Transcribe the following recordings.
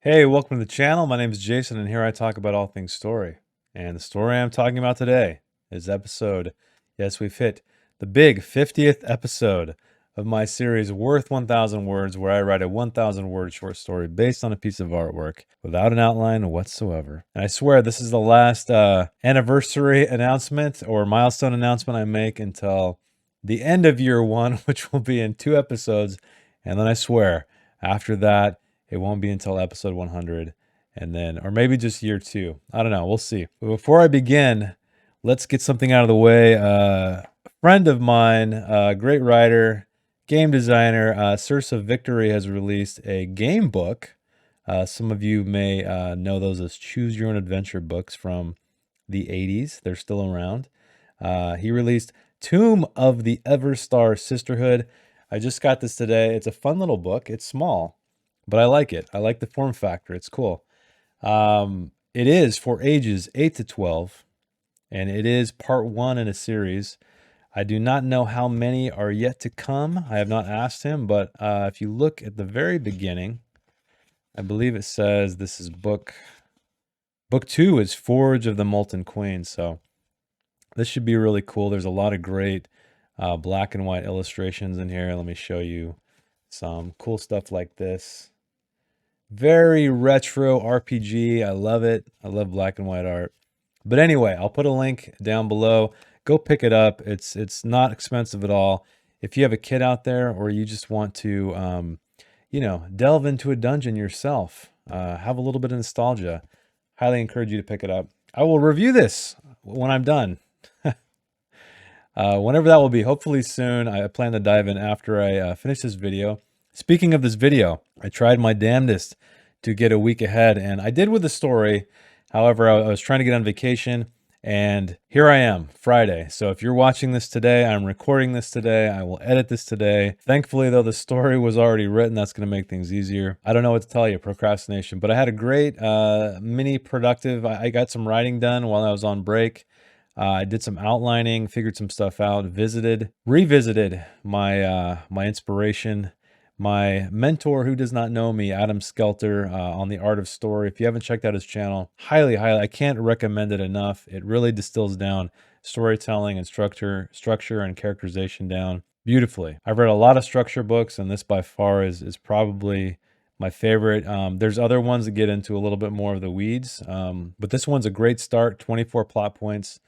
Hey, welcome to the channel. My name is Jason, and here I talk about all things story. And the story I'm talking about today is yes, we've hit the big 50th episode of my series Worth 1,000 Words, where I write a 1,000 word short story based on a piece of artwork without an outline whatsoever. And I swear this is the last anniversary announcement or milestone announcement I make until the end of year one, which will be in 2 episodes. And then I swear, after that, it won't be until episode 100 and then, or maybe just year 2. I don't know. We'll see. But before I begin, let's get something out of the way. A friend of mine, a great writer, game designer, Source of Victory has released a game book. Some of you may know those as Choose Your Own Adventure books from the 80s. They're still around. He released Tomb of the Everstar Sisterhood. I just got this today. It's a fun little book. It's small, but I like it. I like the form factor. It's cool. It is for ages 8 to 12, and it is part 1 in a series. I do not know how many are yet to come. I have not asked him, but if you look at the very beginning, I believe it says this is book 2 is Forge of the Molten Queen. So this should be really cool. There's a lot of great black and white illustrations in here. Let me show you some cool stuff like this. Very retro RPG. I love it. I love black and white art. But anyway, I'll put a link down below. Go pick it up. It's not expensive at all. If you have a kid out there, or you just want to, delve into a dungeon yourself, have a little bit of nostalgia, highly encourage you to pick it up. I will review this when I'm done. Whenever that will be, hopefully soon. I plan to dive in after I finish this video. Speaking of this video, I tried my damnedest to get a week ahead, and I did with the story. However, I was trying to get on vacation, and here I am, Friday. So if you're watching this today, I'm recording this today. I will edit this today. Thankfully, though, the story was already written. That's going to make things easier. I don't know what to tell you, procrastination. But I had a great mini productive. I got some writing done while I was on break. I did some outlining, figured some stuff out, revisited my my inspiration, my mentor who does not know me, Adam Skelter, on the art of story. If you haven't checked out his channel, highly, I can't recommend it enough. It really distills down storytelling and structure and characterization down beautifully. I've read a lot of structure books, and this by far is probably my favorite. There's other ones that get into a little bit more of the weeds, but this one's a great start. 24 plot points.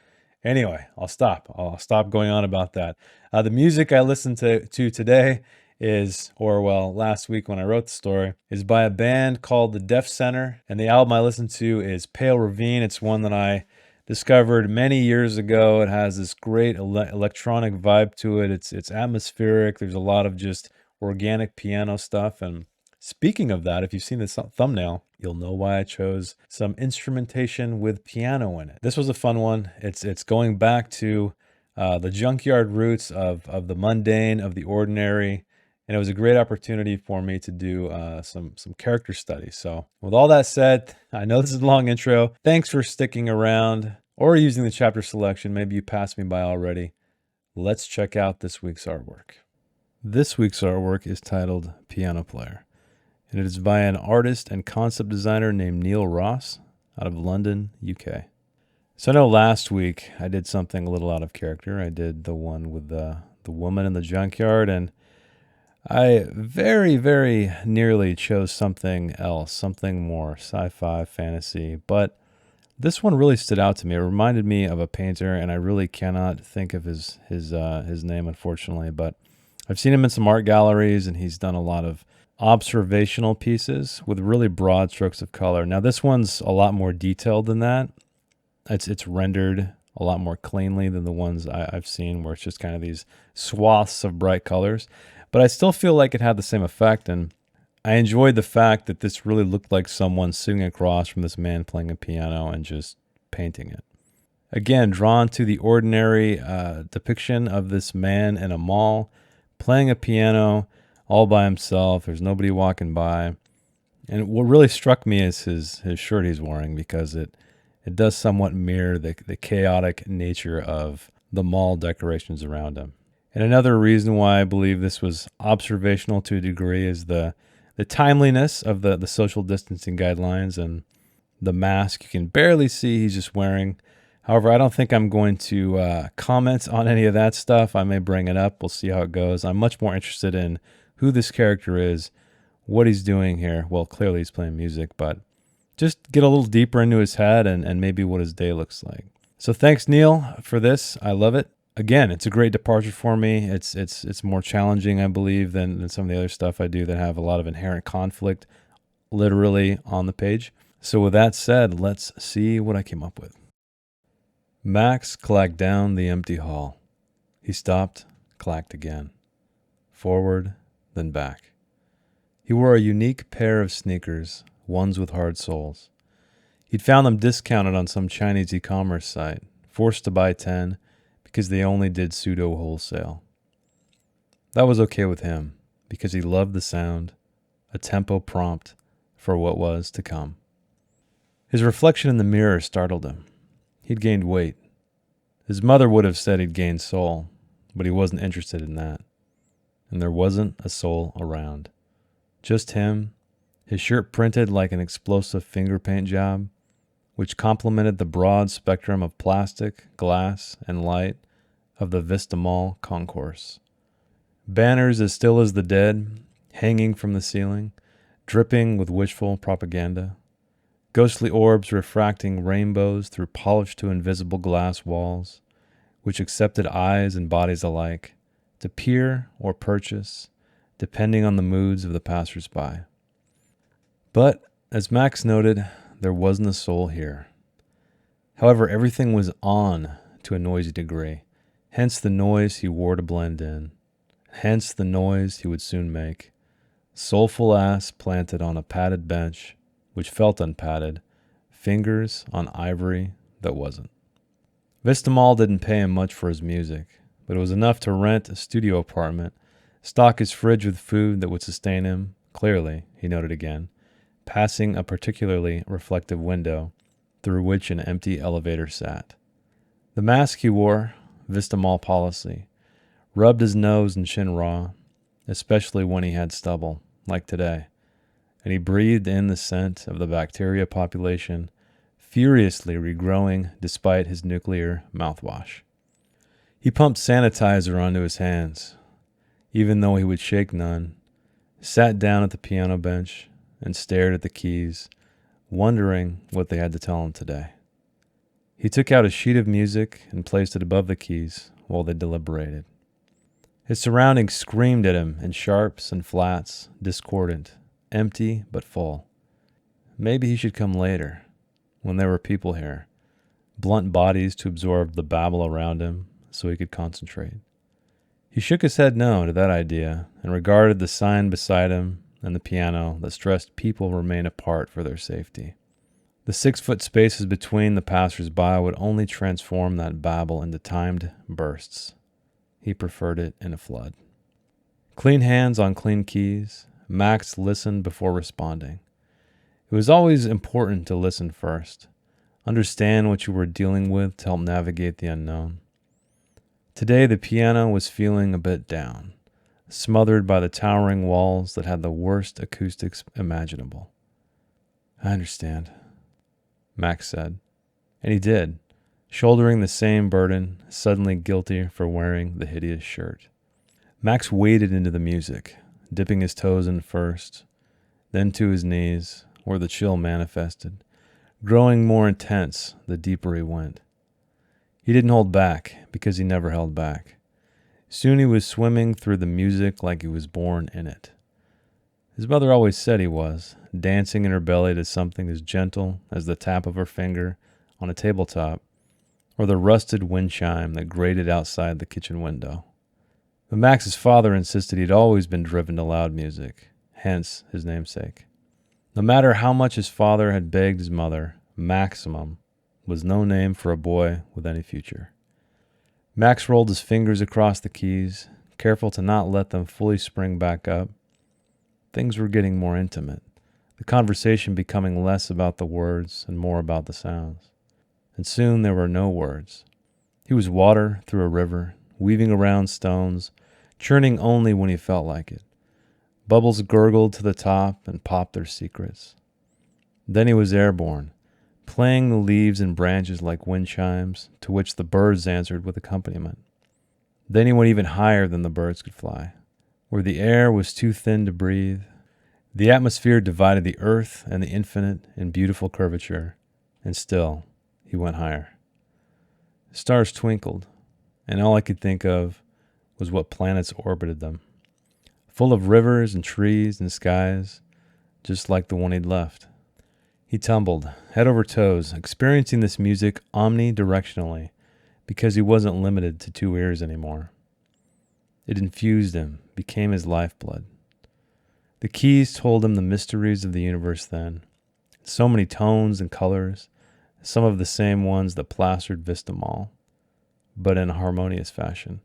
Anyway, I'll stop going on about that. The music I listened to today last week when I wrote the story, is by a band called the Deaf Center. And the album I listened to is Pale Ravine. It's one that I discovered many years ago. It has this great electronic vibe to it. It's atmospheric. There's a lot of just organic piano stuff. And speaking of that, if you've seen this thumbnail, you'll know why I chose some instrumentation with piano in it. This was a fun one. It's going back to the junkyard roots of the mundane, of the ordinary, and it was a great opportunity for me to do some character study. So with all that said, I know this is a long intro. Thanks for sticking around or using the chapter selection. Maybe you passed me by already. Let's check out this week's artwork. This week's artwork is titled Piano Player, and it is by an artist and concept designer named Neil Ross out of London, UK. So I know last week I did something a little out of character. I did the one with the woman in the junkyard, and I very, very nearly chose something else, something more sci-fi, fantasy, but this one really stood out to me. It reminded me of a painter, and I really cannot think of his name, unfortunately, but I've seen him in some art galleries, and he's done a lot of observational pieces with really broad strokes of color. Now, this one's a lot more detailed than that. It's rendered a lot more cleanly than the ones I've seen, where it's just kind of these swaths of bright colors. But I still feel like it had the same effect, and I enjoyed the fact that this really looked like someone sitting across from this man playing a piano and just painting it. Again, drawn to the ordinary depiction of this man in a mall playing a piano all by himself. There's nobody walking by. And what really struck me is his shirt he's wearing, because it does somewhat mirror the chaotic nature of the mall decorations around him. And another reason why I believe this was observational to a degree is the The timeliness of the social distancing guidelines and the mask you can barely see he's just wearing. However, I don't think I'm going to comment on any of that stuff. I may bring it up. We'll see how it goes. I'm much more interested in who this character is, what he's doing here. Well, clearly he's playing music, but just get a little deeper into his head and maybe what his day looks like. So thanks, Neil, for this. I love it. Again, it's a great departure for me. It's more challenging, I believe, than some of the other stuff I do that have a lot of inherent conflict literally on the page. So with that said, let's see what I came up with. Max clacked down the empty hall. He stopped, clacked again. Forward, then back. He wore a unique pair of sneakers, ones with hard soles. He'd found them discounted on some Chinese e-commerce site, forced to buy 10 because they only did pseudo wholesale. That was okay with him because he loved the sound, a tempo prompt for what was to come. His reflection in the mirror startled him. He'd gained weight. His mother would have said he'd gained soul, but he wasn't interested in that. And there wasn't a soul around. Just him, his shirt printed like an explosive finger paint job, which complemented the broad spectrum of plastic, glass, and light of the Vista Mall concourse. Banners as still as the dead, hanging from the ceiling, dripping with wishful propaganda. Ghostly orbs refracting rainbows through polished to invisible glass walls, which accepted eyes and bodies alike, to peer or purchase, depending on the moods of the passers-by. But, as Max noted, there wasn't a soul here. However, everything was on to a noisy degree, hence the noise he wore to blend in, hence the noise he would soon make. Soulful ass planted on a padded bench, which felt unpadded, fingers on ivory that wasn't. Vista Mall didn't pay him much for his music, but it was enough to rent a studio apartment, stock his fridge with food that would sustain him, clearly, he noted again, passing a particularly reflective window through which an empty elevator sat. The mask he wore, Vista Mall policy, rubbed his nose and chin raw, especially when he had stubble, like today, and he breathed in the scent of the bacteria population, furiously regrowing despite his nuclear mouthwash. He pumped sanitizer onto his hands, even though he would shake none, sat down at the piano bench, and stared at the keys, wondering what they had to tell him today. He took out a sheet of music and placed it above the keys while they deliberated. His surroundings screamed at him in sharps and flats, discordant, empty but full. Maybe he should come later, when there were people here, blunt bodies to absorb the babble around him so he could concentrate. He shook his head no to that idea and regarded the sign beside him and the piano that stressed people remain apart for their safety. The 6-foot spaces between the passers-by would only transform that babble into timed bursts. He preferred it in a flood. Clean hands on clean keys, Max listened before responding. It was always important to listen first, understand what you were dealing with to help navigate the unknown. Today the piano was feeling a bit down, smothered by the towering walls that had the worst acoustics imaginable. "I understand," Max said. And he did, shouldering the same burden, suddenly guilty for wearing the hideous shirt. Max waded into the music, dipping his toes in first, then to his knees, where the chill manifested, growing more intense the deeper he went. He didn't hold back, because he never held back. Soon he was swimming through the music like he was born in it. His mother always said he was, dancing in her belly to something as gentle as the tap of her finger on a tabletop, or the rusted wind chime that grated outside the kitchen window. But Max's father insisted he'd always been driven to loud music, hence his namesake. No matter how much his father had begged his mother, Maximum was no name for a boy with any future. Max rolled his fingers across the keys, careful to not let them fully spring back up. Things were getting more intimate, the conversation becoming less about the words and more about the sounds. And soon there were no words. He was water through a river, weaving around stones, churning only when he felt like it. Bubbles gurgled to the top and popped their secrets. Then he was airborne, playing the leaves and branches like wind chimes, to which the birds answered with accompaniment. Then he went even higher than the birds could fly, where the air was too thin to breathe. The atmosphere divided the earth and the infinite in beautiful curvature, and still he went higher. Stars twinkled, and all I could think of was what planets orbited them, full of rivers and trees and skies, just like the one he'd left. He tumbled, head over toes, experiencing this music omnidirectionally, because he wasn't limited to 2 ears anymore. It infused him, became his lifeblood. The keys told him the mysteries of the universe then. So many tones and colors, some of the same ones that plastered Vista Mall, but in a harmonious fashion.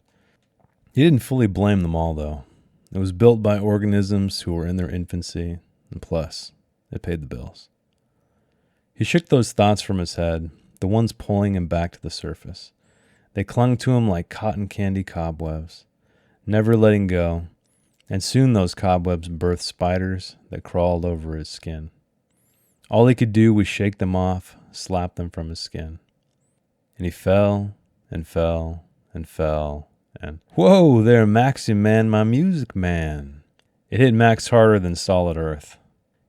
He didn't fully blame them all, though. It was built by organisms who were in their infancy, and plus, it paid the bills. He shook those thoughts from his head, the ones pulling him back to the surface. They clung to him like cotton candy cobwebs, never letting go, and soon those cobwebs birthed spiders that crawled over his skin. All he could do was shake them off, slap them from his skin. And he fell, and fell, and fell, and whoa there, Maxie man, my music man. It hit Max harder than solid earth.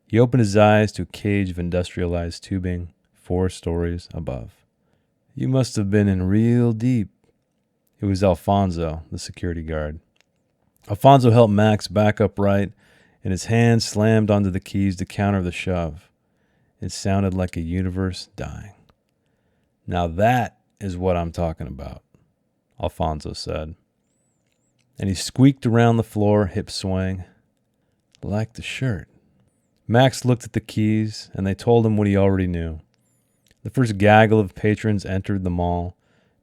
He opened his eyes to a cage of industrialized tubing, 4 stories above. You must have been in real deep. It was Alfonso, the security guard. Alfonso helped Max back upright, and his hand slammed onto the keys to counter the shove. It sounded like a universe dying. Now that is what I'm talking about, Alfonso said. And he squeaked around the floor, hip swaying. Like the shirt. Max looked at the keys, and they told him what he already knew. The first gaggle of patrons entered the mall,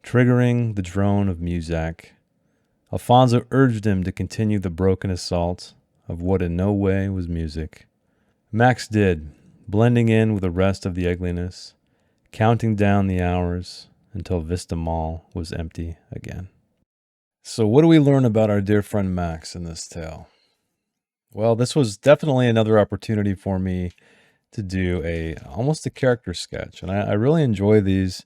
triggering the drone of Muzak. Alfonso urged him to continue the broken assault of what in no way was music. Max did, blending in with the rest of the ugliness, counting down the hours until Vista Mall was empty again. So what do we learn about our dear friend Max in this tale? Well, this was definitely another opportunity for me to do almost a character sketch, and I really enjoy these.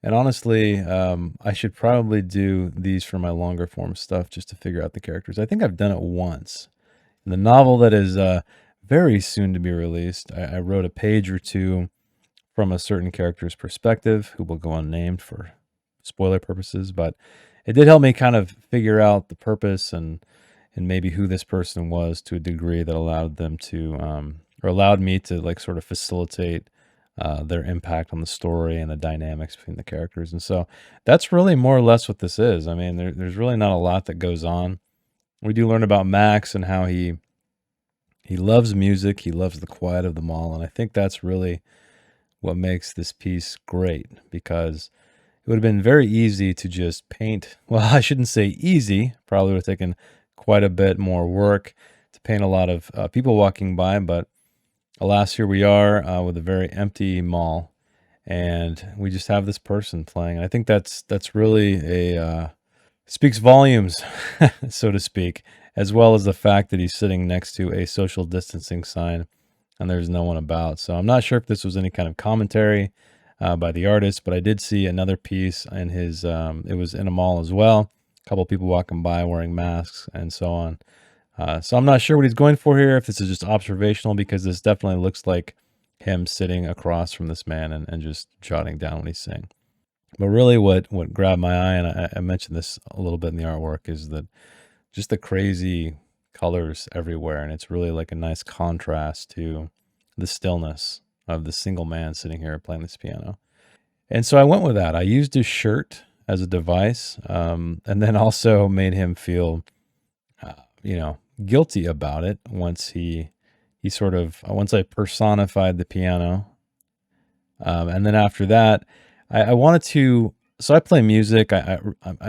And honestly, I should probably do these for my longer form stuff just to figure out the characters. I think I've done it once. In the novel that is very soon to be released, I wrote a page or two from a certain character's perspective, who will go unnamed for spoiler purposes, but it did help me kind of figure out the purpose and maybe who this person was to a degree that allowed them to, or allowed me to like sort of facilitate their impact on the story and the dynamics between the characters. And so that's really more or less what this is. I mean, there's really not a lot that goes on. We do learn about Max and how he loves music. He loves the quiet of the mall. And I think that's really what makes this piece great, because it would have been very easy to just paint. Well, I shouldn't say easy. Probably would have taken quite a bit more work to paint a lot of people walking by, but alas, here we are with a very empty mall, and we just have this person playing. I think that's really speaks volumes, so to speak, as well as the fact that he's sitting next to a social distancing sign, and there's no one about. So I'm not sure if this was any kind of commentary by the artist, but I did see another piece in his. It was in a mall as well. A couple people walking by wearing masks and so on. So I'm not sure what he's going for here, if this is just observational, because this definitely looks like him sitting across from this man and just jotting down what he's saying. But really what grabbed my eye, and I mentioned this a little bit in the artwork, is that just the crazy colors everywhere. And it's really like a nice contrast to the stillness of the single man sitting here playing this piano. And so I went with that. I used his shirt as a device, and then also made him feel, guilty about it once once I personified the piano. And then after that, I wanted to, so I play music. I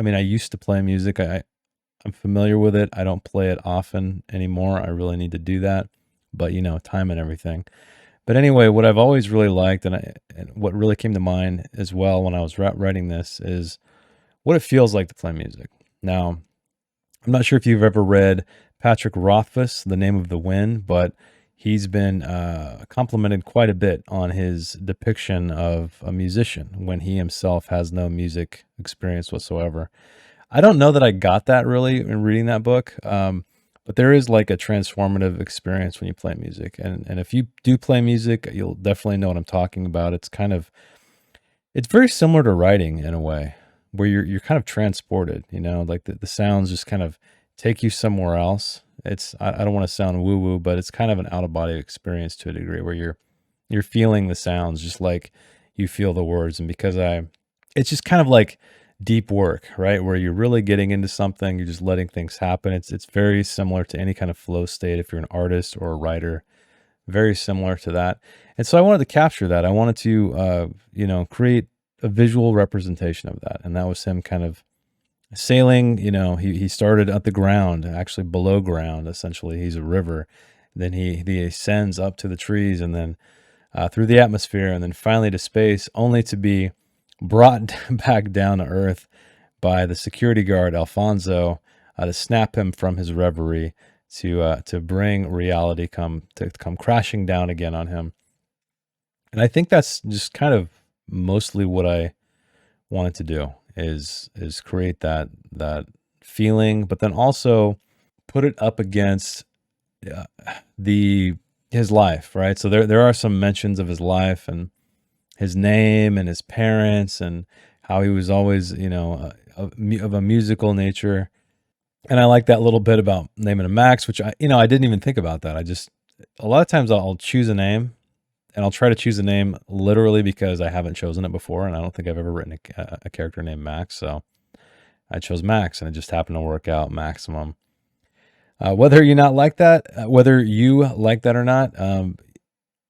mean, I used to play music. I'm familiar with it. I don't play it often anymore. I really need to do that, but time and everything. But anyway, what I've always really liked, and what really came to mind as well when I was writing this, is what it feels like to play music. Now, I'm not sure if you've ever read Patrick Rothfuss, The Name of the Wind, but he's been complimented quite a bit on his depiction of a musician when he himself has no music experience whatsoever. I don't know that I got that really in reading that book, but there is like a transformative experience when you play music, and if you do play music, you'll definitely know what I'm talking about. It's very similar to writing in a way, where you're kind of transported. Like the sounds just kind of take you somewhere else. I don't want to sound woo woo, but it's kind of an out of body experience to a degree where you're feeling the sounds just like you feel the words, and it's just kind of like deep work, right? Where you're really getting into something, you're just letting things happen. It's very similar to any kind of flow state if you're an artist or a writer, very similar to that. And so I wanted to capture that. I wanted to create a visual representation of that. And that was him kind of sailing. He started at the ground, actually below ground. Essentially, he's a river. Then he ascends up to the trees, and then through the atmosphere, and then finally to space, only to be brought back down to earth by the security guard Alfonso, to snap him from his reverie, to bring reality come crashing down again on him. And I think that's just kind of mostly what I wanted to do, is create that feeling, but then also put it up against his life, right? So there are some mentions of his life and his name and his parents and how he was always, of a musical nature. And I like that little bit about naming him Max, which I didn't even think about that. A lot of times I'll choose a name, and I'll try to choose a name literally because I haven't chosen it before, and I don't think I've ever written a character named Max. So I chose Max, and it just happened to work out. Maximum. Whether you like that or not,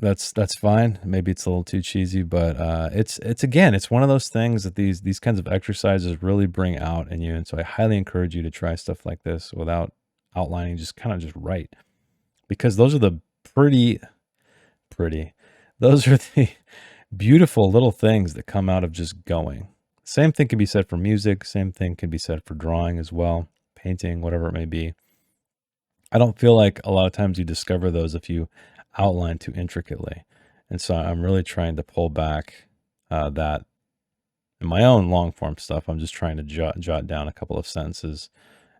that's fine. Maybe it's a little too cheesy, but it's one of those things that these kinds of exercises really bring out in you. And so I highly encourage you to try stuff like this without outlining, just kind of just write, because those are the pretty, those are the beautiful little things that come out of just going. Same thing can be said for music. Same thing can be said for drawing as well, painting, whatever it may be. I don't feel like a lot of times you discover those if you outline too intricately. And so I'm really trying to pull back that in my own long form stuff. I'm just trying to jot down a couple of sentences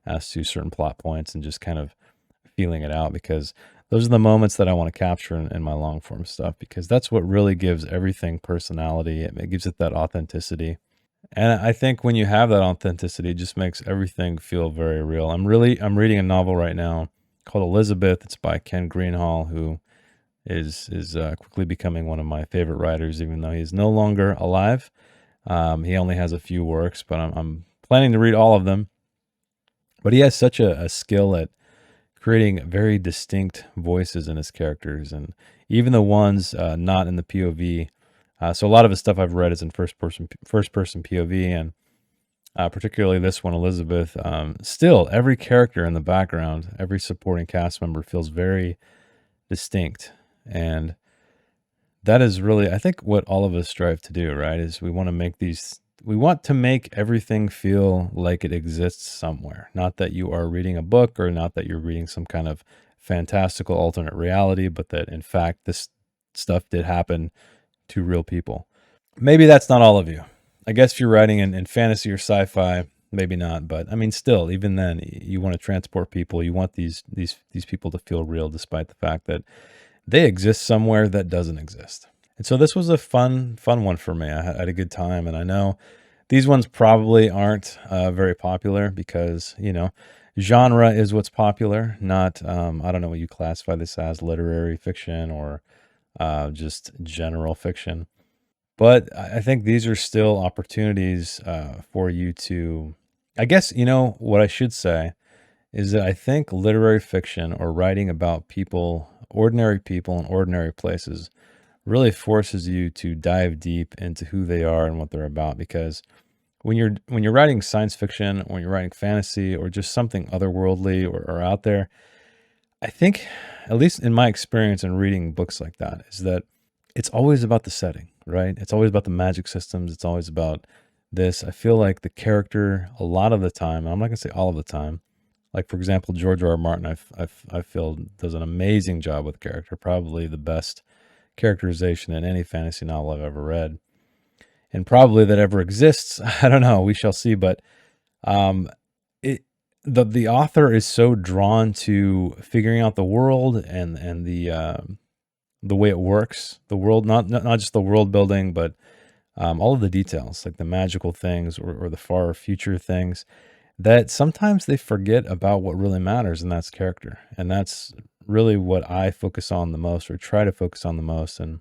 as to certain plot points and just kind of feeling it out, because those are the moments that I want to capture in my long form stuff, because that's what really gives everything personality. It gives it that authenticity. And I think when you have that authenticity, it just makes everything feel very real. I'm reading a novel right now called Elizabeth. It's by Ken Greenhall, who is quickly becoming one of my favorite writers, even though he's no longer alive. He only has a few works, but I'm planning to read all of them. But he has such a skill at creating very distinct voices in his characters, and even the ones not in the POV. So a lot of his stuff I've read is in first person POV, and particularly this one, Elizabeth. Still, every character in the background, every supporting cast member feels very distinct, and that is really, I think, what all of us strive to do, right? Is we want to make everything feel like it exists somewhere. Not that you are reading a book, or not that you're reading some kind of fantastical alternate reality, but that in fact this stuff did happen to real people. Maybe that's not all of you. I guess if you're writing in fantasy or sci-fi, maybe not. But I mean, still, even then, you want to transport people. You want these people to feel real, despite the fact that they exist somewhere that doesn't exist. And so this was a fun one for me. I had a good time, and I know these ones probably aren't very popular because, genre is what's popular, not, I don't know what you classify this as, literary fiction or just general fiction. But I think these are still opportunities for you to, I guess, what I should say is that I think literary fiction, or writing about people, ordinary people in ordinary places, really forces you to dive deep into who they are and what they're about. Because when you're writing science fiction, when you're writing fantasy, or just something otherworldly or out there, I think, at least in my experience in reading books like that, is that it's always about the setting, right? It's always about the magic systems. It's always about this. I feel like the character, a lot of the time, I'm not going to say all of the time, Like, for example, George R. R. Martin, I feel does an amazing job with character, probably the best characterization in any fantasy novel I've ever read, and probably that ever exists. I don't know. We shall see. But um, it the author is so drawn to figuring out the world and the way it works, the world, not just the world building, but all of the details, like the magical things or the far future things, that sometimes they forget about what really matters, and that's character. And that's really what I focus on the most, or try to focus on the most. And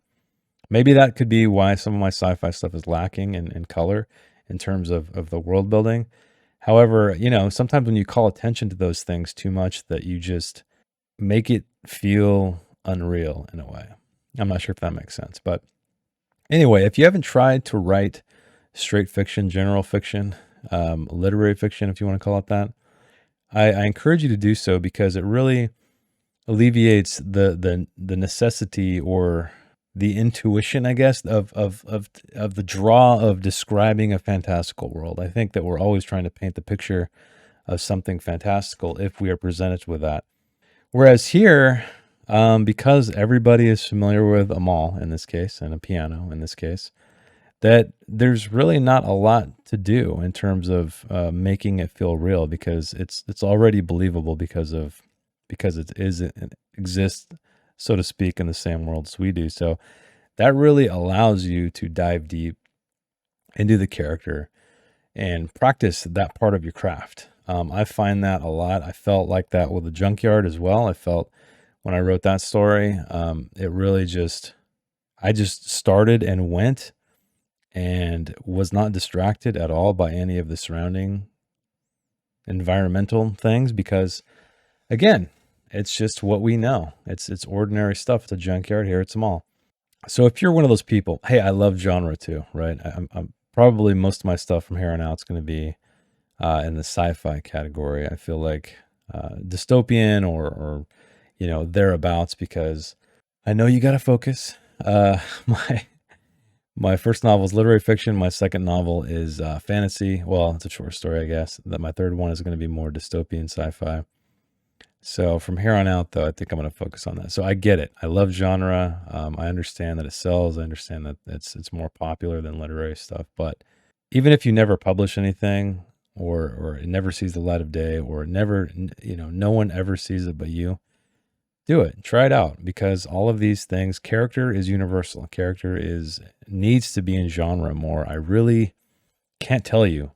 maybe that could be why some of my sci-fi stuff is lacking in color in terms of the world building. However, sometimes when you call attention to those things too much, that you just make it feel unreal in a way. I'm not sure if that makes sense. But anyway, if you haven't tried to write straight fiction, general fiction, literary fiction, if you want to call it that, I encourage you to do so, because it really alleviates the necessity, or the intuition, I guess, of the draw of describing a fantastical world. I think that we're always trying to paint the picture of something fantastical if we are presented with that. Whereas here, because everybody is familiar with a mall in this case, and a piano in this case, that there's really not a lot to do in terms of making it feel real, because it's already believable, because it exists, so to speak, in the same world as we do. So that really allows you to dive deep into the character and practice that part of your craft. I find that a lot. I felt like that with the Junkyard as well. I felt when I wrote that story, it really I just started and went, and was not distracted at all by any of the surrounding environmental things, because again, it's just what we know. It's ordinary stuff. It's a junkyard. Here it's a mall. So if you're one of those people, hey, I love genre too, right? I'm probably, most of my stuff from here on out is going to be in the sci-fi category. I feel like dystopian, or thereabouts, because I know you got to focus. My My first novel is literary fiction. My second novel is fantasy. Well, it's a short story, I guess. That my third one is going to be more dystopian sci-fi. So from here on out, though, I think I'm going to focus on that. So I get it. I love genre. I understand that it sells. I understand that it's more popular than literary stuff. But even if you never publish anything, or it never sees the light of day, or never, no one ever sees it but you, do it. Try it out, because all of these things, character is universal. Character needs to be in genre more. I really can't tell you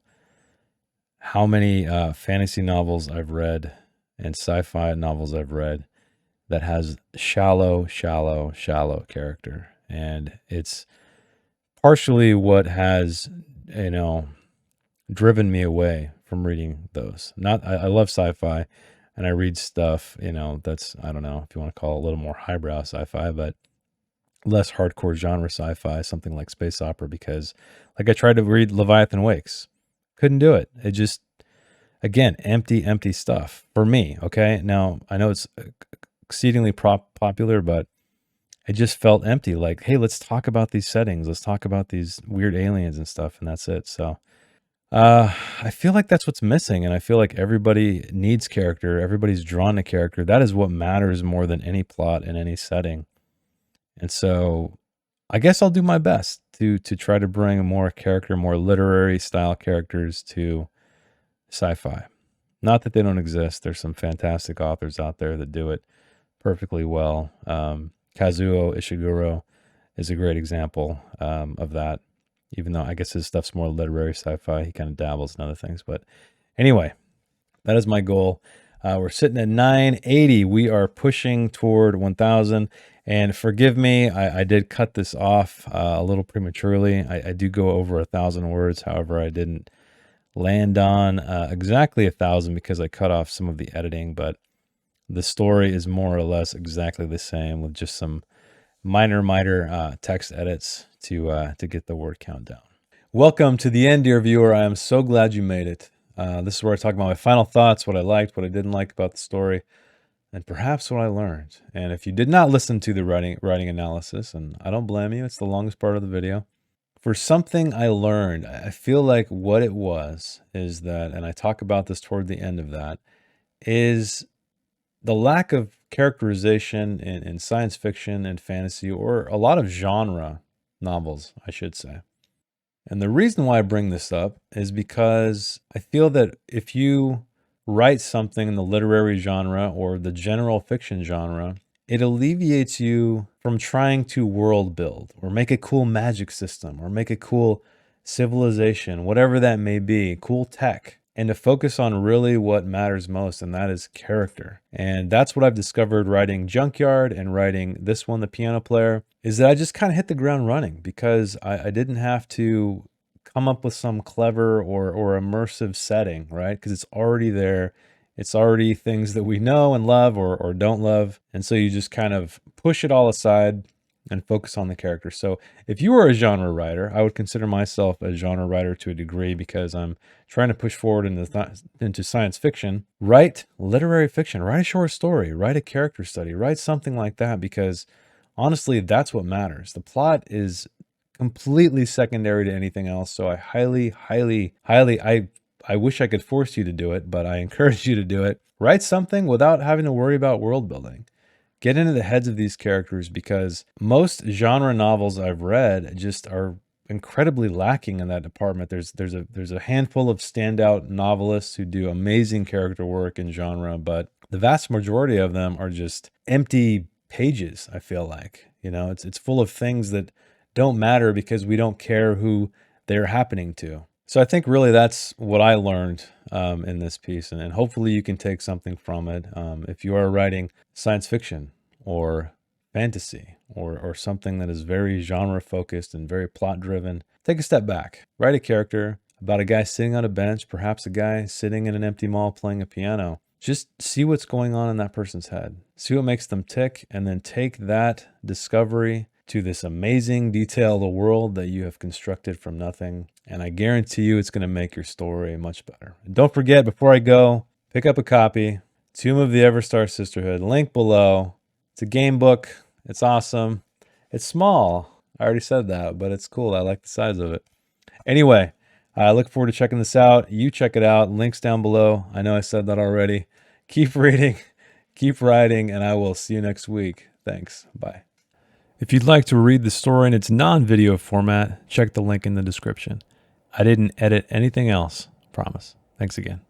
how many fantasy novels I've read and sci-fi novels I've read that has shallow character. And it's partially what has, driven me away from reading those. I love sci-fi, and I read stuff, that's, I don't know if you want to call it a little more highbrow sci-fi, but less hardcore genre sci-fi, something like space opera, because like I tried to read Leviathan Wakes. Couldn't do it. It just, again, empty stuff for me. Okay. Now I know it's exceedingly popular, but it just felt empty. Like, hey, let's talk about these settings. Let's talk about these weird aliens and stuff. And that's it. So, I feel like that's what's missing, and I feel like everybody needs character. Everybody's drawn to character. That is what matters more than any plot in any setting. And so, I guess I'll do my best to try to bring more character, more literary style characters to sci-fi. Not that they don't exist. There's some fantastic authors out there that do it perfectly well. Kazuo Ishiguro is a great example of that. Even though I guess his stuff's more literary sci-fi, he kind of dabbles in other things. But anyway, that is my goal. We're sitting at 980. We are pushing toward 1,000. And forgive me, I did cut this off a little prematurely. I do go over 1,000 words. However, I didn't land on exactly 1,000 because I cut off some of the editing. But the story is more or less exactly the same, with just some minor text edits to get the word count down. Welcome to the end, dear viewer. I am so glad you made it. This is where I talk about my final thoughts, what I liked, what I didn't like about the story, and perhaps what I learned. And if you did not listen to the writing analysis, and I don't blame you, it's the longest part of the video. For something I learned, I feel like what it was is that, and I talk about this toward the end of that, is the lack of characterization in science fiction and fantasy, or a lot of genre novels, I should say. And the reason why I bring this up is because I feel that if you write something in the literary genre or the general fiction genre, it alleviates you from trying to world build or make a cool magic system or make a cool civilization, whatever that may be, cool tech, and to focus on really what matters most, and that is character. And that's what I've discovered writing Junkyard and writing this one, The Piano Player, is that I just kind of hit the ground running because I didn't have to come up with some clever or immersive setting, right? Because it's already there. It's already things that we know and love or don't love. And so you just kind of push it all aside and focus on the character. So if you were a genre writer, I would consider myself a genre writer to a degree because I'm trying to push forward into science fiction. Write literary fiction, write a short story, write a character study, write something like that, because honestly, that's what matters. The plot is completely secondary to anything else. So I I wish I could force you to do it, but I encourage you to do it. Write something without having to worry about world building. Get into the heads of these characters, because most genre novels I've read just are incredibly lacking in that department. There's a handful of standout novelists who do amazing character work in genre, but the vast majority of them are just empty pages, I feel like. You know, it's full of things that don't matter because we don't care who they're happening to. So I think really that's what I learned in this piece, and hopefully you can take something from it. If you are writing science fiction or fantasy or something that is very genre focused and very plot driven, take a step back. Write a character about a guy sitting on a bench, perhaps a guy sitting in an empty mall playing a piano. Just see what's going on in that person's head. See what makes them tick, and then take that discovery to this amazing detailed world that you have constructed from nothing. And I guarantee you it's going to make your story much better. And don't forget, before I go, pick up a copy, Tomb of the Everstar Sisterhood, link below. It's a game book. It's awesome. It's small. I already said that, but it's cool. I like the size of it. Anyway, I look forward to checking this out. You check it out. Links down below. I know I said that already. Keep reading, keep writing, and I will see you next week. Thanks. Bye. If you'd like to read the story in its non-video format, check the link in the description. I didn't edit anything else, promise. Thanks again.